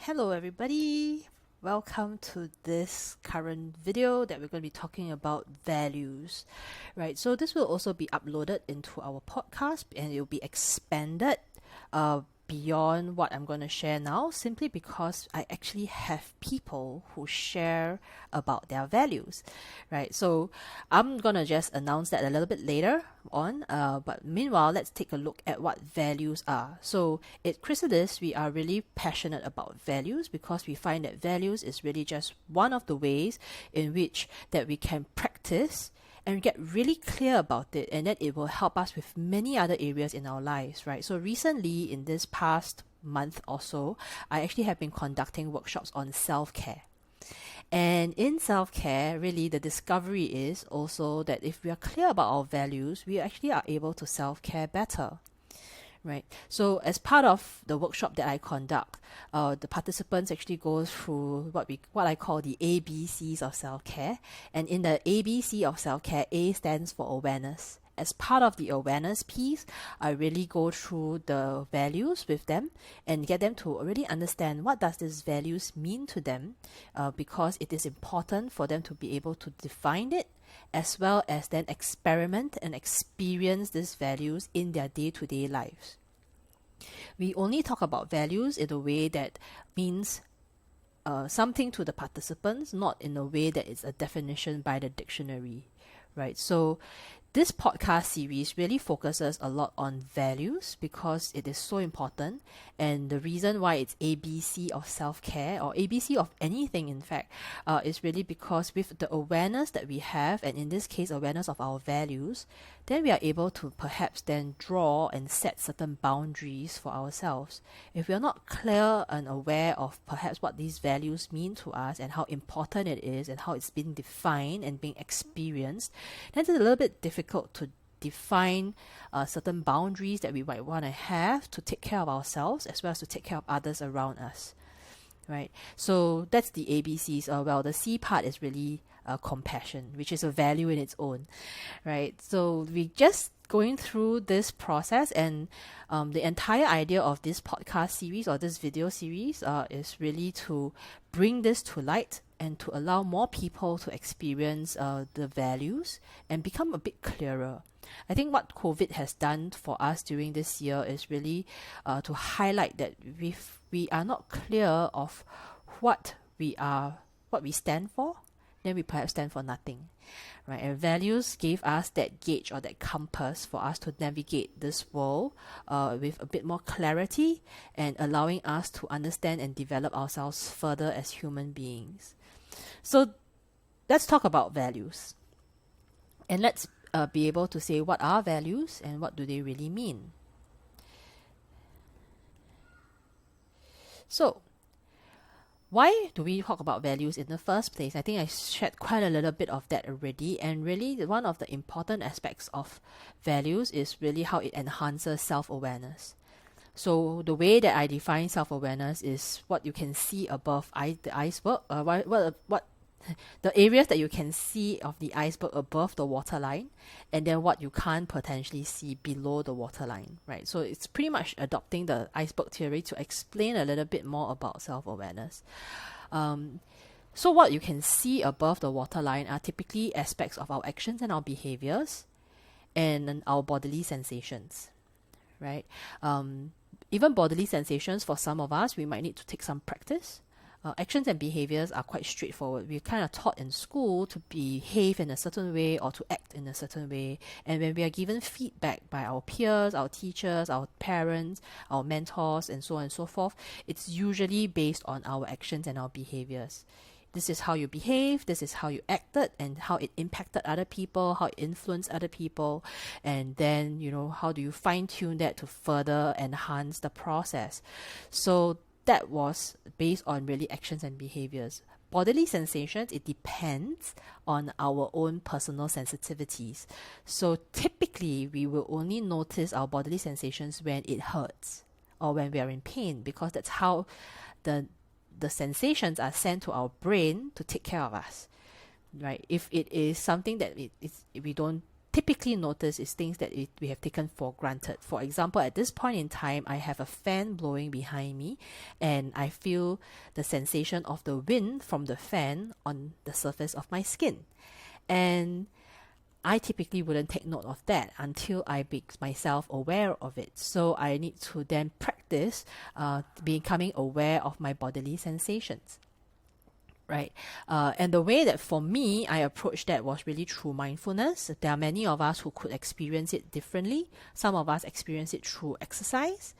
Hello everybody, welcome to this current video that we're going to be talking about values, right? So this will also be uploaded into our podcast and it will be expanded beyond what I'm going to share now, simply because I actually have people who share about their values, right? So I'm going to just announce that a little bit later on, but meanwhile, let's take a look at what values are. So at Chrysalis, we are really passionate about values because we find that values is really just one of the ways in which that we can practice and get really clear about it, and that it will help us with many other areas in our lives, right? So recently, in this past month or so, I actually have been conducting workshops on self-care. And in self-care, really the discovery is also that if we are clear about our values, we actually are able to self-care better. Right. So as part of the workshop that I conduct, the participants actually go through what I call the ABCs of self-care. And in the ABC of self-care, A stands for awareness. As part of the awareness piece, I really go through the values with them and get them to really understand what does these values mean to them, because it is important for them to be able to define it, as well as then experiment and experience these values in their day-to-day lives. We only talk about values in a way that means something to the participants, not in a way that is a definition by the dictionary, right? So this podcast series really focuses a lot on values because it is so important, and the reason why it's ABC of self-care, or ABC of anything in fact, is really because with the awareness that we have, and in this case awareness of our values, then we are able to perhaps then draw and set certain boundaries for ourselves. If we are not clear and aware of perhaps what these values mean to us and how important it is and how it's been defined and being experienced, then it's a little bit difficult to define certain boundaries that we might want to have to take care of ourselves as well as to take care of others around us, right? So that's the ABCs. Well, the C part is really compassion, which is a value in its own, right? So we just going through this process, and the entire idea of this podcast series or this video series is really to bring this to light and to allow more people to experience the values and become a bit clearer. I think what COVID has done for us during this year is really to highlight that if we are not clear of what we stand for, then we perhaps stand for nothing, right? And values gave us that gauge or that compass for us to navigate this world with a bit more clarity and allowing us to understand and develop ourselves further as human beings. So let's talk about values, and let's be able to say what are values and what do they really mean. So why do we talk about values in the first place? I think I shared quite a little bit of that already, and really one of the important aspects of values is really how it enhances self-awareness. So the way that I define self-awareness is what you can see above the iceberg, what the areas that you can see of the iceberg above the waterline, and then what you can't potentially see below the waterline, right? So it's pretty much adopting the iceberg theory to explain a little bit more about self-awareness. So what you can see above the waterline are typically aspects of our actions and our behaviors and our bodily sensations, right? Even bodily sensations, for some of us, we might need to take some practice. Actions and behaviors are quite straightforward. We're kind of taught in school to behave in a certain way or to act in a certain way. And when we are given feedback by our peers, our teachers, our parents, our mentors, and so on and so forth, it's usually based on our actions and our behaviors. This is how you behave, this is how you acted, and how it impacted other people, how it influenced other people, and then, how do you fine-tune that to further enhance the process. So that was based on really actions and behaviors. Bodily sensations, it depends on our own personal sensitivities. So typically, we will only notice our bodily sensations when it hurts or when we are in pain, because that's how the sensations are sent to our brain to take care of us, right? If it is something that we don't typically notice is things that we have taken for granted. For example, at this point in time, I have a fan blowing behind me, and I feel the sensation of the wind from the fan on the surface of my skin. And I typically wouldn't take note of that until I make myself aware of it. So I need to then practice becoming aware of my bodily sensations. Right. And the way that for me, I approached that was really through mindfulness. There are many of us who could experience it differently. Some of us experience it through exercise.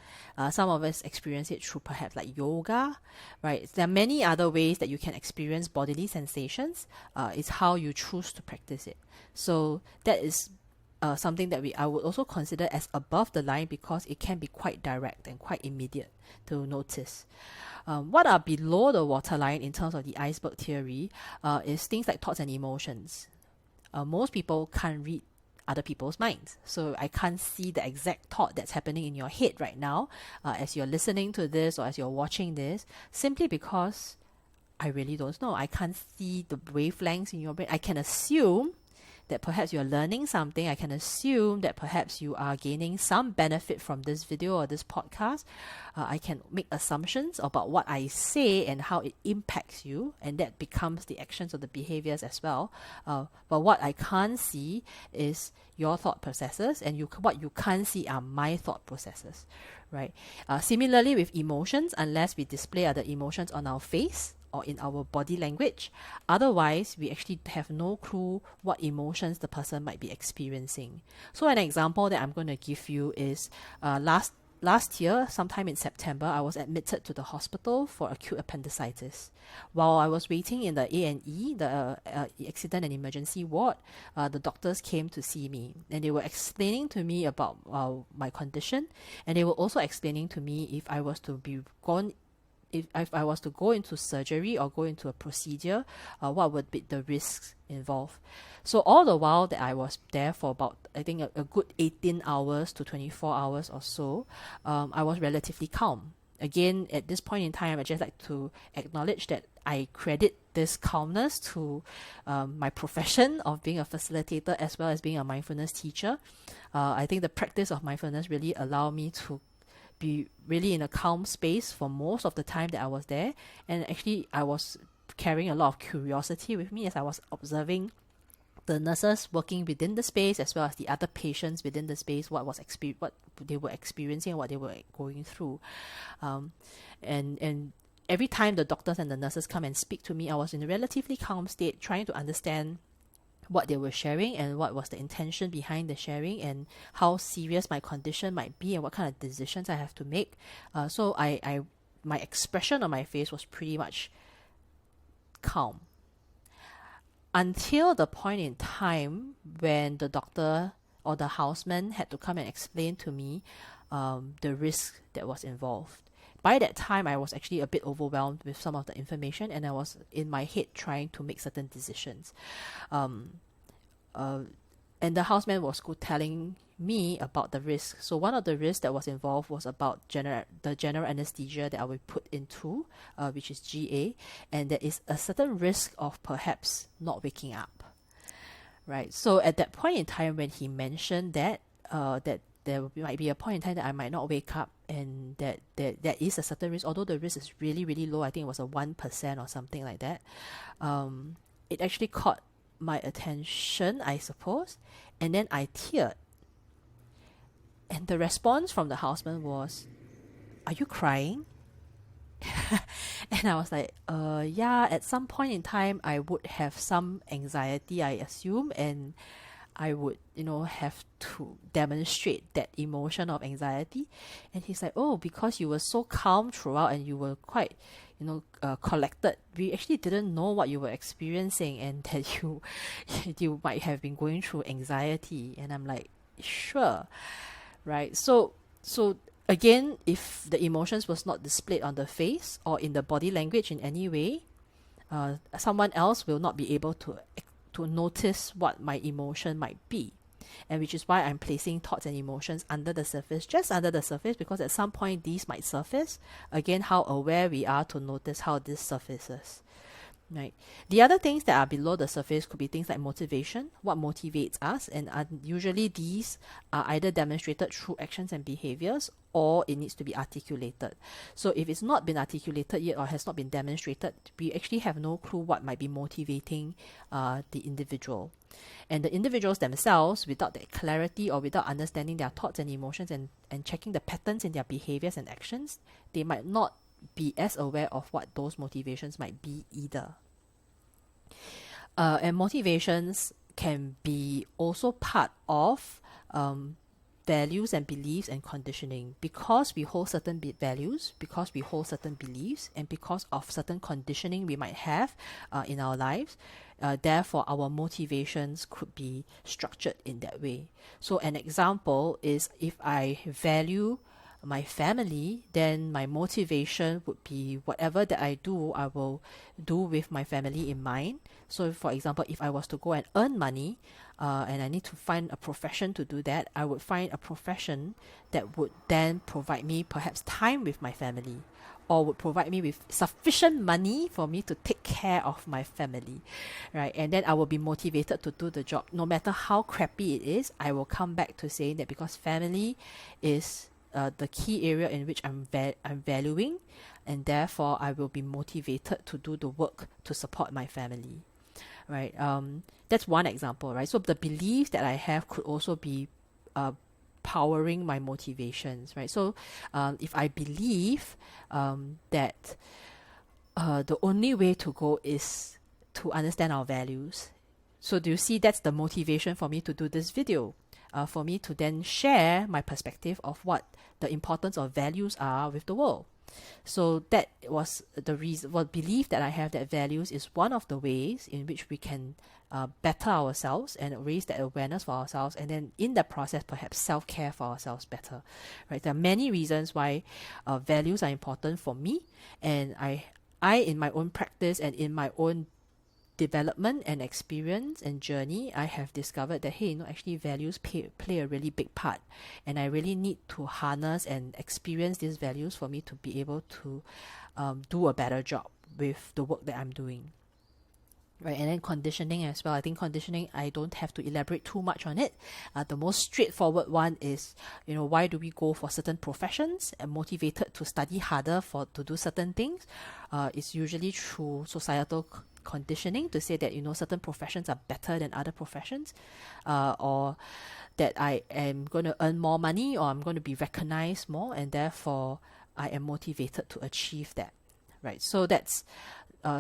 Some of us experience it through perhaps like yoga, right? There are many other ways that you can experience bodily sensations. It's how you choose to practice it. So that is something that I would also consider as above the line, because it can be quite direct and quite immediate to notice. What are below the waterline in terms of the iceberg theory is things like thoughts and emotions. Most people can't read other people's minds, so I can't see the exact thought that's happening in your head right now as you're listening to this or as you're watching this, simply because I really don't know. I can't see the wavelengths in your brain. I can assume that perhaps you're learning something. I can assume that perhaps you are gaining some benefit from this video or this podcast. I can make assumptions about what I say and how it impacts you, and that becomes the actions or the behaviors as well. But what I can't see is your thought processes, and what you can't see are my thought processes, right? Similarly with emotions, unless we display other emotions on our face or in our body language, otherwise we actually have no clue what emotions the person might be experiencing. So an example that I'm going to give you is last year, sometime in September, I was admitted to the hospital for acute appendicitis. While I was waiting in the A&E, the accident and emergency ward, the doctors came to see me, and they were explaining to me about my condition, and they were also explaining to me if I was to go into surgery or go into a procedure, what would be the risks involved. So all the while that I was there for about, I think, a good 18 hours to 24 hours or so, I was relatively calm. Again, at this point in time, I'd just like to acknowledge that I credit this calmness to my profession of being a facilitator as well as being a mindfulness teacher. I think the practice of mindfulness really allowed me to be really in a calm space for most of the time that I was there. And actually, I was carrying a lot of curiosity with me as I was observing the nurses working within the space as well as the other patients within the space, what they were experiencing and what they were going through. And every time the doctors and the nurses come and speak to me, I was in a relatively calm state, trying to understand what they were sharing and what was the intention behind the sharing and how serious my condition might be and what kind of decisions I have to make. So my expression on my face was pretty much calm until the point in time when the doctor or the houseman had to come and explain to me the risk that was involved. By that time, I was actually a bit overwhelmed with some of the information, and I was in my head trying to make certain decisions. And the houseman was telling me about the risk. So one of the risks that was involved was about the general anesthesia that I will put into, which is GA, and there is a certain risk of perhaps not waking up. Right. So at that point in time, when he mentioned that there might be a point in time that I might not wake up, and that there is a certain risk, although the risk is really, really low. I think it was a 1% or something like that. It actually caught my attention, I suppose, and then I teared. And the response from the houseman was, "Are you crying?" And I was like, yeah, at some point in time, I would have some anxiety, I assume, and I would, have to demonstrate that emotion of anxiety. And he's like, "Oh, because you were so calm throughout and you were quite, collected, we actually didn't know what you were experiencing and that you might have been going through anxiety." And I'm like, sure, right? So again, if the emotions was not displayed on the face or in the body language in any way, someone else will not be able to notice what my emotion might be. And which is why I'm placing thoughts and emotions under the surface, just under the surface, because at some point these might surface. Again, how aware we are to notice how this surfaces. Right. The other things that are below the surface could be things like motivation, what motivates us, and usually these are either demonstrated through actions and behaviors, or it needs to be articulated. So if it's not been articulated yet or has not been demonstrated, we actually have no clue what might be motivating the individual. And the individuals themselves, without that clarity or without understanding their thoughts and emotions and checking the patterns in their behaviors and actions, they might not be as aware of what those motivations might be either. And motivations can be also part of values and beliefs and conditioning, because we hold certain values, because we hold certain beliefs, and because of certain conditioning we might have in our lives. Therefore, our motivations could be structured in that way. So an example is, if I value my family, then my motivation would be whatever that I do, I will do with my family in mind. So for example, if I was to go and earn money, and I need to find a profession to do that, I would find a profession that would then provide me perhaps time with my family, or would provide me with sufficient money for me to take care of my family, right? And then I will be motivated to do the job. No matter how crappy it is, I will come back to saying that because family is the key area in which I'm valuing, and therefore I will be motivated to do the work to support my family, right? That's one example, right? So the beliefs that I have could also be powering my motivations, right? So if I believe that the only way to go is to understand our values, so do you see that's the motivation for me to do this video? For me to then share my perspective of what the importance of values are with the world. So that was the reason, belief that I have that values is one of the ways in which we can better ourselves and raise that awareness for ourselves, and then in the process perhaps self-care for ourselves better, right? There are many reasons why values are important for me, and I in my own practice and in my own development and experience and journey, I have discovered that, hey, actually values play a really big part, and I really need to harness and experience these values for me to be able to do a better job with the work that I'm doing, right? And then conditioning as well. I think conditioning, I don't have to elaborate too much on it. The most straightforward one is, why do we go for certain professions and motivated to study harder to do certain things? It's usually through societal conditioning to say that certain professions are better than other professions, or that I am going to earn more money, or I'm going to be recognized more, and therefore I am motivated to achieve that, right? So that's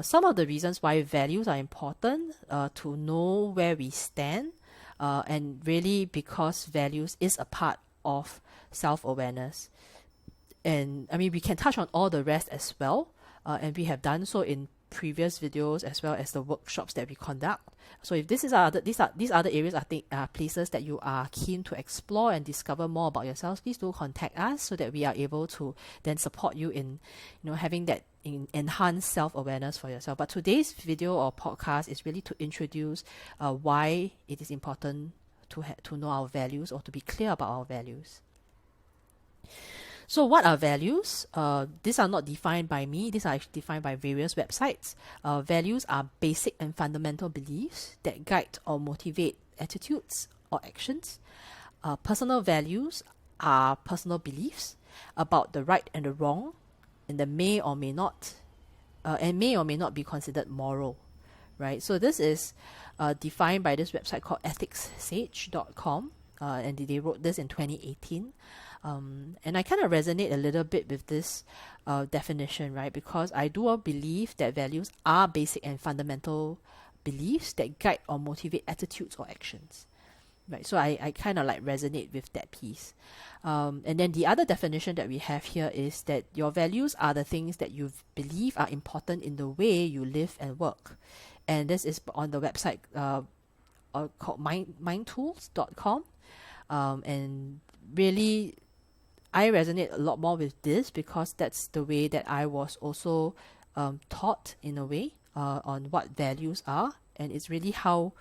some of the reasons why values are important, to know where we stand, and really because values is a part of self-awareness. And I mean, we can touch on all the rest as well, and we have done so in previous videos as well as the workshops that we conduct. So if these other areas are places that you are keen to explore and discover more about yourselves, please do contact us so that we are able to then support you in having that enhanced self-awareness for yourself. But today's video or podcast is really to introduce why it is important to know our values, or to be clear about our values. So what are values? These are not defined by me. These are actually defined by various websites. Values are basic and fundamental beliefs that guide or motivate attitudes or actions. Personal values are personal beliefs about the right and the wrong, and the may or may not be considered moral, right? So this is defined by this website called ethicssage.com, and they wrote this in 2018. And I kind of resonate a little bit with this definition, right? Because I do believe that values are basic and fundamental beliefs that guide or motivate attitudes or actions, right? So I kind of like resonate with that piece. And then the other definition that we have here is that your values are the things that you believe are important in the way you live and work. And this is on the website called mindtools.com. And really, I resonate a lot more with this because that's the way that I was also taught in a way on what values are, and it's really how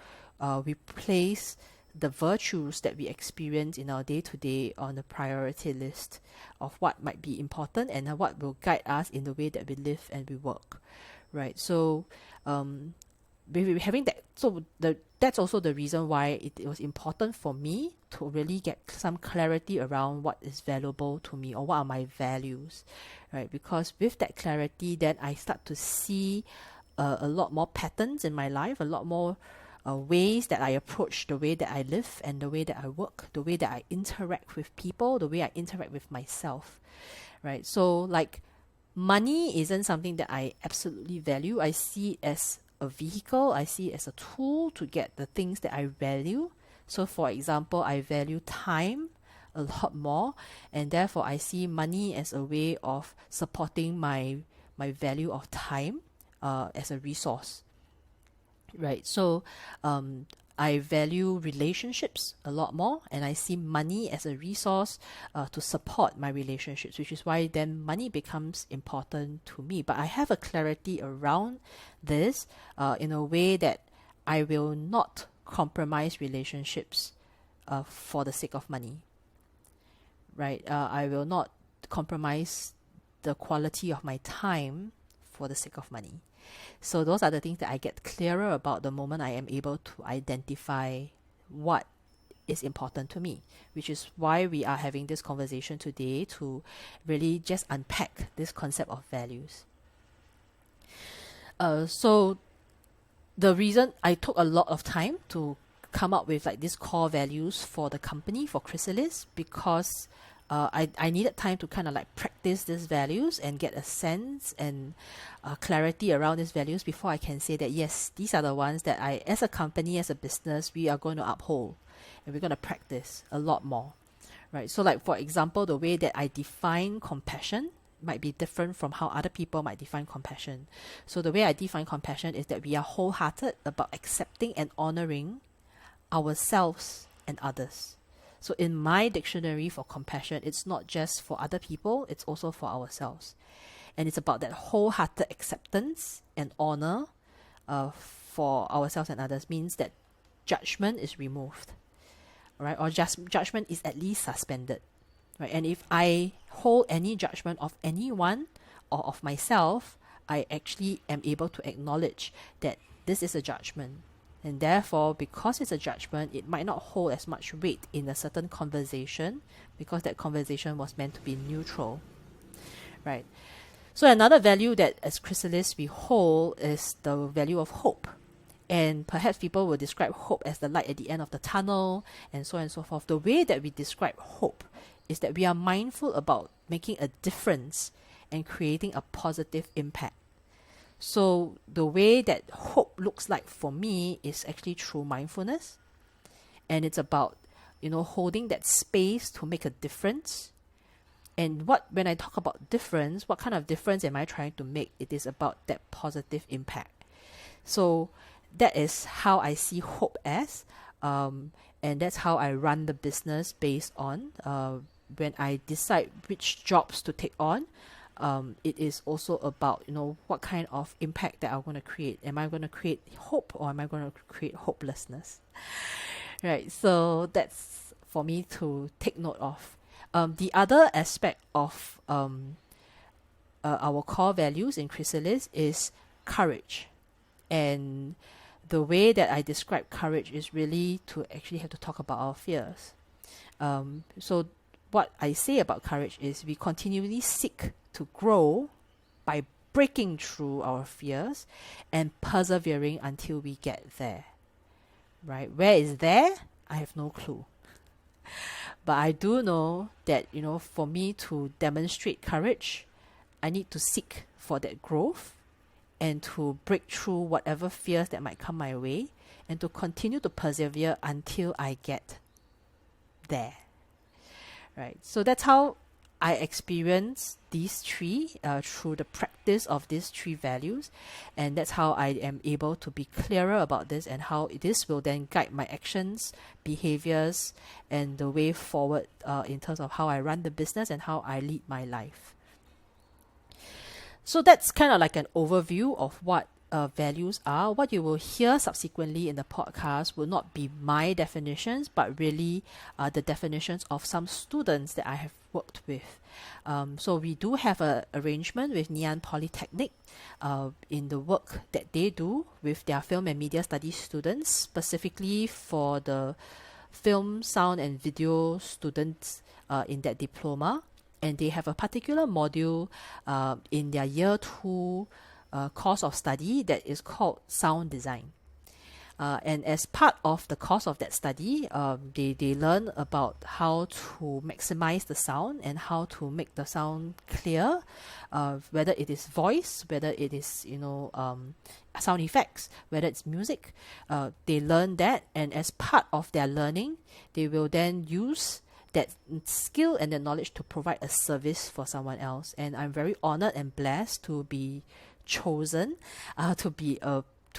we place the virtues that we experience in our day-to-day on the priority list of what might be important and what will guide us in the way that we live and we work, right? So having that, that's also the reason why it was important for me to really get some clarity around what is valuable to me or what are my values, right? Because with that clarity, then I start to see a lot more patterns in my life, a lot more ways that I approach the way that I live and the way that I work, the way that I interact with people, the way I interact with myself, right? So like money isn't something that I absolutely value. I see it as a vehicle, I see it as a tool to get the things that I value. So for example, I value time a lot more, and therefore I see money as a way of supporting my value of time as a resource, right? So I value relationships a lot more, and I see money as a resource to support my relationships, which is why then money becomes important to me. But I have a clarity around this in a way that I will not compromise relationships for the sake of money, right? I will not compromise the quality of my time for the sake of money. So those are the things that I get clearer about the moment I am able to identify what is important to me, which is why we are having this conversation today, to really just unpack this concept of values. So the reason I took a lot of time to come up with like these core values for the company, for Chrysalis, because I needed time to kind of like practice these values and get a sense and clarity around these values before I can say that yes, these are the ones that I, as a company, as a business, we are going to uphold and we're going to practice a lot more, right? So like for example, the way that I define compassion might be different from how other people might define compassion. So the way I define compassion is that we are wholehearted about accepting and honoring ourselves and others. So in my dictionary for compassion, it's not just for other people, it's also for ourselves. And it's about that wholehearted acceptance and honor for ourselves and others, means that judgment is removed, right? Or just judgment is at least suspended, right? And if I hold any judgment of anyone or of myself, I actually am able to acknowledge that this is a judgment. And therefore, because it's a judgment, it might not hold as much weight in a certain conversation, because that conversation was meant to be neutral, right? So another value that as Chrysalis we hold is the value of hope. And perhaps people will describe hope as the light at the end of the tunnel, and so on and so forth. The way that we describe hope is that we are mindful about making a difference and creating a positive impact. So the way that hope looks like for me is actually through mindfulness. And it's about, holding that space to make a difference. And when I talk about difference, what kind of difference am I trying to make? It is about that positive impact. So that is how I see hope as, and that's how I run the business based on when I decide which jobs to take on. It is also about, what kind of impact that I'm going to create. Am I going to create hope, or am I going to create hopelessness? Right. So that's for me to take note of. The other aspect of our core values in Chrysalis is courage. And the way that I describe courage is really to actually have to talk about our fears. So what I say about courage is we continually seek to grow by breaking through our fears and persevering until we get there. Right? Where is there? I have no clue. But I do know that, for me to demonstrate courage, I need to seek for that growth and to break through whatever fears that might come my way, and to continue to persevere until I get there. Right? So that's how I experience these three through the practice of these three values, and that's how I am able to be clearer about this, and how this will then guide my actions, behaviors, and the way forward in terms of how I run the business and how I lead my life. So that's kind of like an overview of what values are, what you will hear subsequently in the podcast will not be my definitions, but really the definitions of some students that I have worked with. So we do have an arrangement with Ngee Ann Polytechnic in the work that they do with their film and media studies students, specifically for the film, sound, and video students in that diploma. And they have a particular module in their year 2 course of study that is called sound design. And as part of the course of that study, they learn about how to maximize the sound and how to make the sound clear, whether it is voice, whether it is sound effects, whether it's music. They learn that, and as part of their learning, they will then use that skill and that knowledge to provide a service for someone else. And I'm very honored and blessed to be chosen to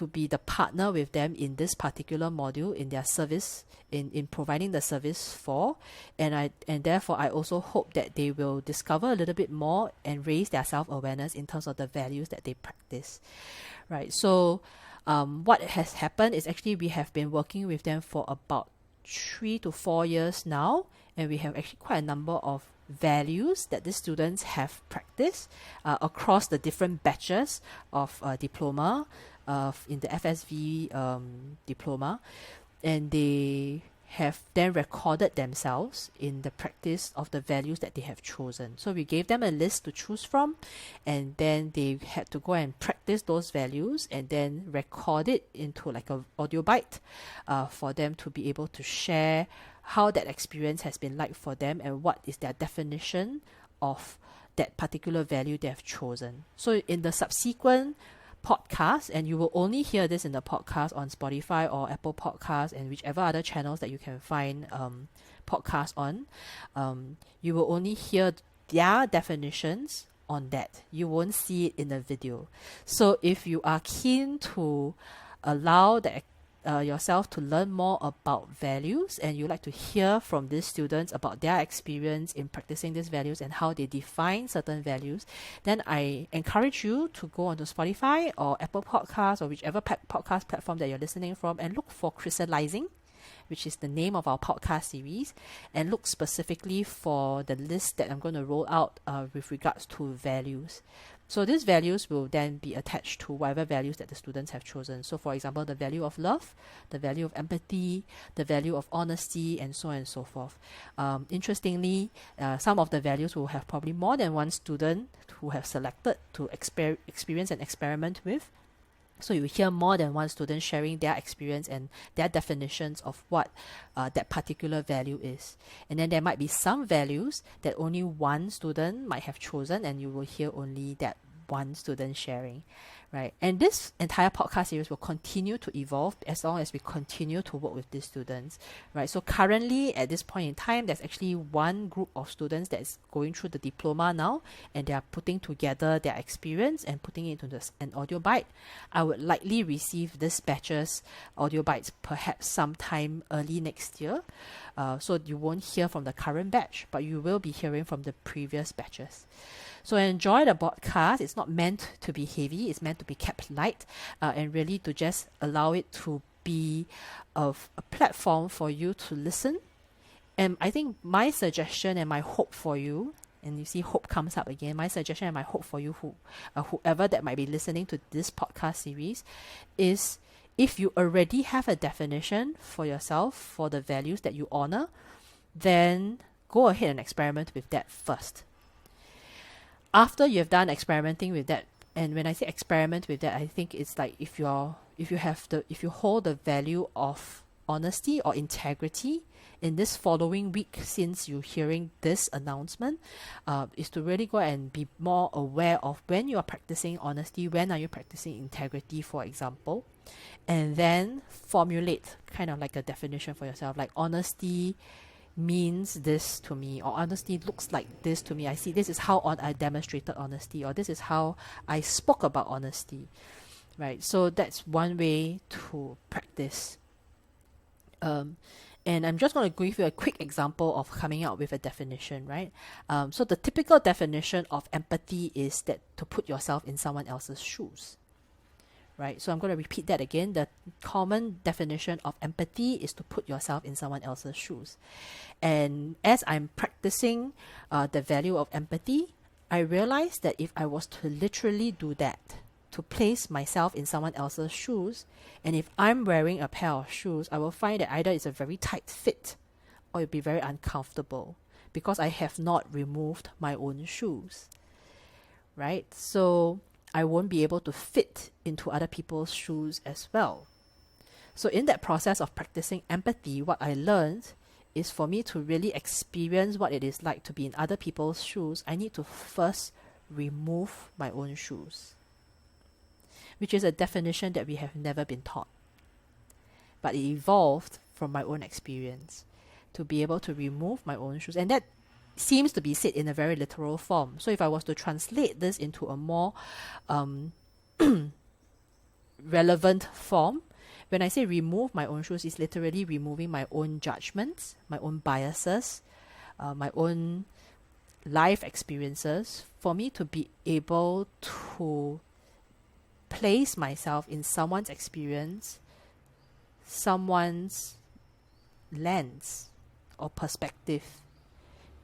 be the partner with them in this particular module in their service, in providing the service for, and therefore I also hope that they will discover a little bit more and raise their self-awareness in terms of the values that they practice, right? So what has happened is actually we have been working with them for about 3 to 4 years now, and we have actually quite a number of values that the students have practiced across the different batches of diploma in the FSV diploma, and they have then recorded themselves in the practice of the values that they have chosen. So we gave them a list to choose from, and then they had to go and practice those values and then record it into like a audio bite for them to be able to share how that experience has been like for them and what is their definition of that particular value they have chosen. So in the subsequent podcast, and you will only hear this in the podcast on Spotify or Apple Podcasts and whichever other channels that you can find podcasts on, you will only hear their definitions on that. You won't see it in the video. So if you are keen to allow yourself to learn more about values, and you like to hear from these students about their experience in practicing these values and how they define certain values, then I encourage you to go onto Spotify or Apple Podcasts or whichever podcast platform that you're listening from and look for Crystallizing, which is the name of our podcast series, and look specifically for the list that I'm going to roll out with regards to values. So these values will then be attached to whatever values that the students have chosen. So for example, the value of love, the value of empathy, the value of honesty, and so on and so forth. Interestingly, some of the values will have probably more than one student who have selected to experience and experiment with. So you hear more than one student sharing their experience and their definitions of what that particular value is. And then there might be some values that only one student might have chosen, and you will hear only that one student sharing, right? And this entire podcast series will continue to evolve as long as we continue to work with these students, right? So currently at this point in time, there's actually one group of students that is going through the diploma now, and they are putting together their experience and putting it into an audio bite. I would likely receive this batch's audio bites perhaps sometime early next year. So you won't hear from the current batch, but you will be hearing from the previous batches. So enjoy the podcast. It's not meant to be heavy. It's meant to be kept light and really to just allow it to be a platform for you to listen. And I think my suggestion and my hope for you, and you see hope comes up again, my suggestion and my hope for you, whoever that might be listening to this podcast series, is if you already have a definition for yourself for the values that you honor, then go ahead and experiment with that first. After you've done experimenting with that, and when I say experiment with that, I think it's like if you hold the value of honesty or integrity in this following week since you're hearing this announcement, is to really go and be more aware of when you are practicing honesty, when are you practicing integrity, for example, and then formulate kind of like a definition for yourself, like honesty means this to me, or honesty looks like this to me. I see this is how I demonstrated honesty, or this is how I spoke about honesty, right? So that's one way to practice. And I'm just going to give you a quick example of coming out with a definition, right? So the typical definition of empathy is that to put yourself in someone else's shoes, right? So I'm going to repeat that again. The common definition of empathy is to put yourself in someone else's shoes. And as I'm practicing the value of empathy, I realized that if I was to literally do that, to place myself in someone else's shoes, and if I'm wearing a pair of shoes, I will find that either it's a very tight fit or it'll be very uncomfortable because I have not removed my own shoes, right? So I won't be able to fit into other people's shoes as well. So in that process of practicing empathy, what I learned is for me to really experience what it is like to be in other people's shoes, I need to first remove my own shoes, which is a definition that we have never been taught. But it evolved from my own experience to be able to remove my own shoes. And that seems to be said in a very literal form. So if I was to translate this into a more relevant form, when I say remove my own shoes, it's literally removing my own judgments, my own biases, my own life experiences, for me to be able to place myself in someone's experience, someone's lens or perspective.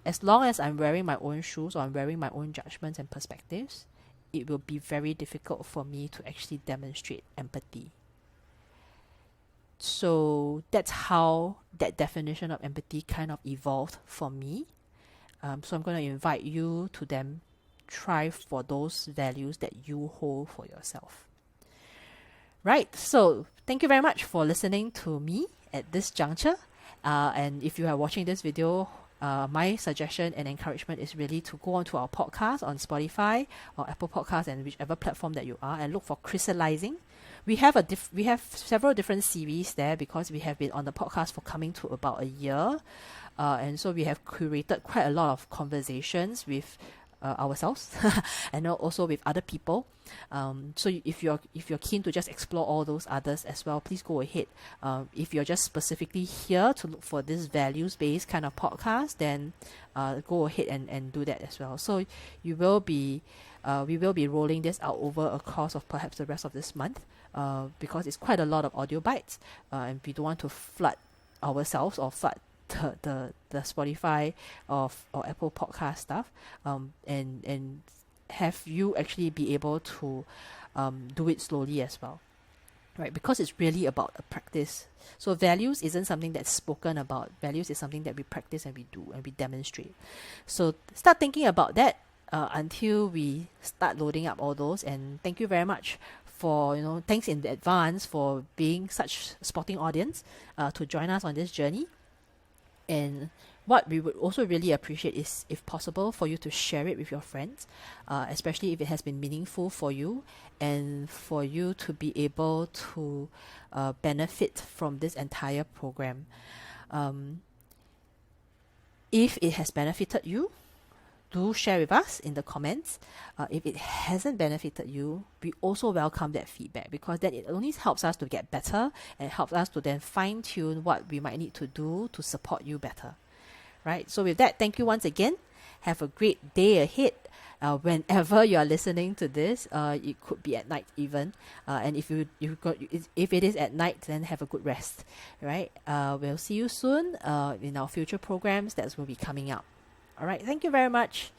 As long as I'm wearing my own shoes or I'm wearing my own judgments and perspectives, it will be very difficult for me to actually demonstrate empathy. So that's how that definition of empathy kind of evolved for me. So I'm going to invite you to then try for those values that you hold for yourself. Right, so thank you very much for listening to me at this juncture. And if you are watching this video, my suggestion and encouragement is really to go onto our podcast on Spotify or Apple Podcasts and whichever platform that you are, and look for Crystallizing. We have several different series there because we have been on the podcast for coming to about a year, and so we have curated quite a lot of conversations with ourselves and also with other people. So if you're keen to just explore all those others as well, please go ahead. If you're just specifically here to look for this values-based kind of podcast, then go ahead and do that as well. So we will be rolling this out over a course of perhaps the rest of this month, because it's quite a lot of audio bites, and we don't want to flood ourselves or flood the Spotify or Apple podcast stuff, and have you actually be able to do it slowly as well, right? Because it's really about a practice. So values isn't something that's spoken about. Values is something that we practice and we do and we demonstrate. So start thinking about that until we start loading up all those. And thank you very much for, thanks in advance for being such a sporting audience to join us on this journey. And what we would also really appreciate is, if possible, for you to share it with your friends, especially if it has been meaningful for you, and for you to be able to benefit from this entire program. If it has benefited you, do share with us in the comments. If it hasn't benefited you, we also welcome that feedback, because then it only helps us to get better and helps us to then fine-tune what we might need to do to support you better. Right? So with that, thank you once again. Have a great day ahead. Whenever you are listening to this, it could be at night even. And if if it is at night, then have a good rest. Right? We'll see you soon in our future programs that will be coming up. All right. Thank you very much.